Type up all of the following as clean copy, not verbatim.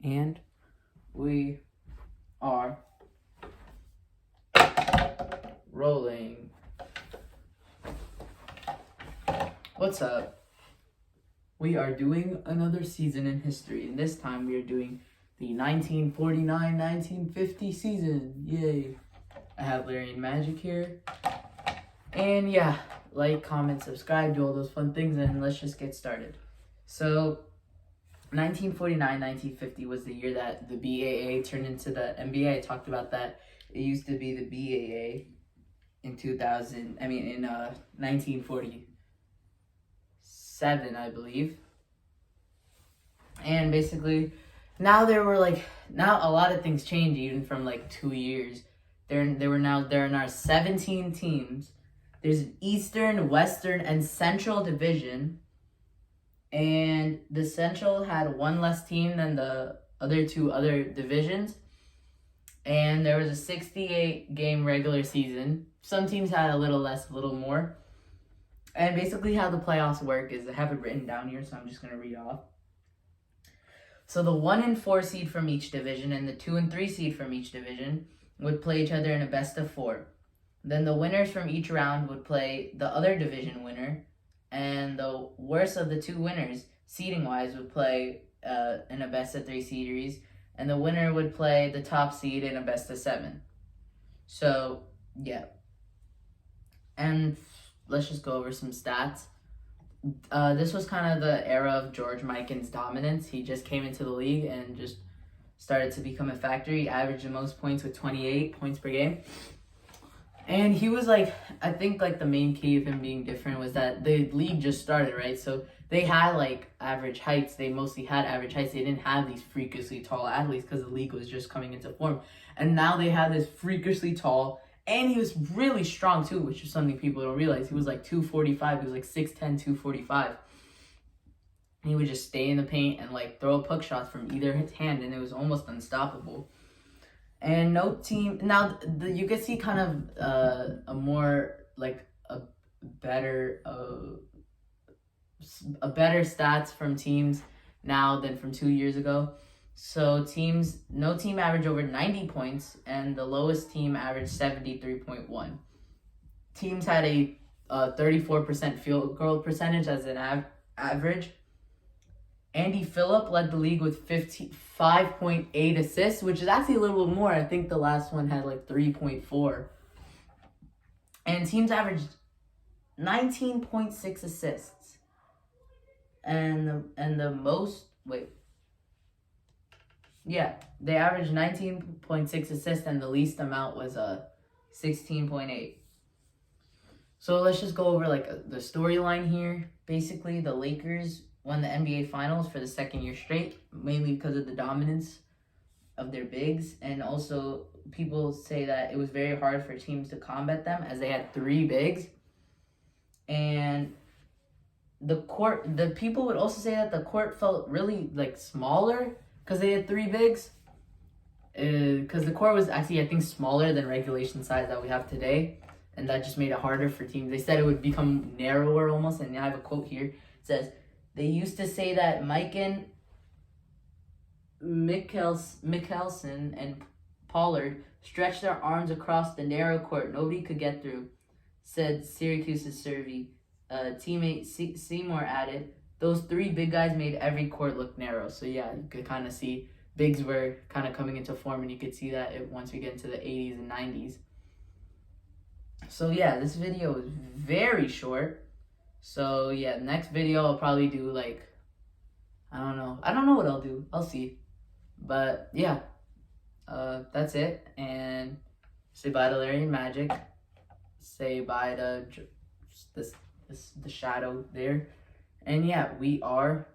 And we are rolling. What's up? We are doing another season in history, and this time we are doing the 1949-1950 season. Yay! I have Larry and Magic here. And yeah, like, comment, subscribe, do all those fun things, and let's just get started. So, 1949-1950 was the year that the BAA turned into the NBA. I talked about that. It used to be the BAA in 1947, I believe. And basically, now a lot of things changed even from 2 years. There are now 17 teams. There's an Eastern, Western, and Central division. And the Central had one less team than the other two divisions. And there was a 68-game regular season. Some teams had a little less, a little more. And basically how the playoffs work is, I have it written down here, so I'm just going to read off. So the 1 and 4 seed from each division and the 2 and 3 seed from each division would play each other in a best of 4. Then the winners from each round would play the other division winner, and the worst of the two winners, seeding-wise, would play in a best of 3 series, and the winner would play the top seed in a best of 7. So, yeah. And let's just go over some stats. This was kind of the era of George Mikan's dominance. He just came into the league and just started to become a factor. He averaged the most points with 28 points per game. And he was I think the main key of him being different was that the league just started, right? So they had average heights. They mostly had average heights. They didn't have these freakishly tall athletes because the league was just coming into form. And now they had this freakishly tall, and he was really strong too, which is something people don't realize. He was 245. He was 6'10", 245. And he would just stay in the paint and throw puck shots from either hand, and it was almost unstoppable. And no team now. You could see kind of a more a better stats from teams now than from 2 years ago. So no team averaged over 90 points, and the lowest team averaged 73.1. Teams had a 34% field goal percentage as an average. Andy Phillip led the league with 5.8 assists, which is actually a little bit more. I think the last one had 3.4. And teams averaged 19.6 assists. And the most, they averaged 19.6 assists, and the least amount was 16.8. So let's just go over the storyline here. Basically, the Lakers won the NBA Finals for the second year straight, mainly because of the dominance of their bigs. And also, people say that it was very hard for teams to combat them as they had 3 bigs. And the people would also say that the court felt really smaller because they had 3 bigs. Because the court was actually, I think, smaller than regulation size that we have today. And that just made it harder for teams. They said it would become narrower almost. And I have a quote here. It says, they used to say that Mikan, Mickelson, and Pollard stretched their arms across the narrow court nobody could get through, said Syracuse's survey. Teammate Seymour added, those 3 big guys made every court look narrow. So yeah, you could kind of see bigs were kind of coming into form, and you could see that once we get into the 80s and 90s. So yeah, this video is very short. So yeah, next video I'll probably do I don't know what I'll do. I'll see. But yeah, that's it. And say bye to Larry and Magic. Say bye to the shadow there. And yeah, we are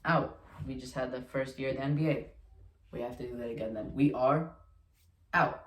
out. We just had the first year of the NBA. We have to do that again then. We are out.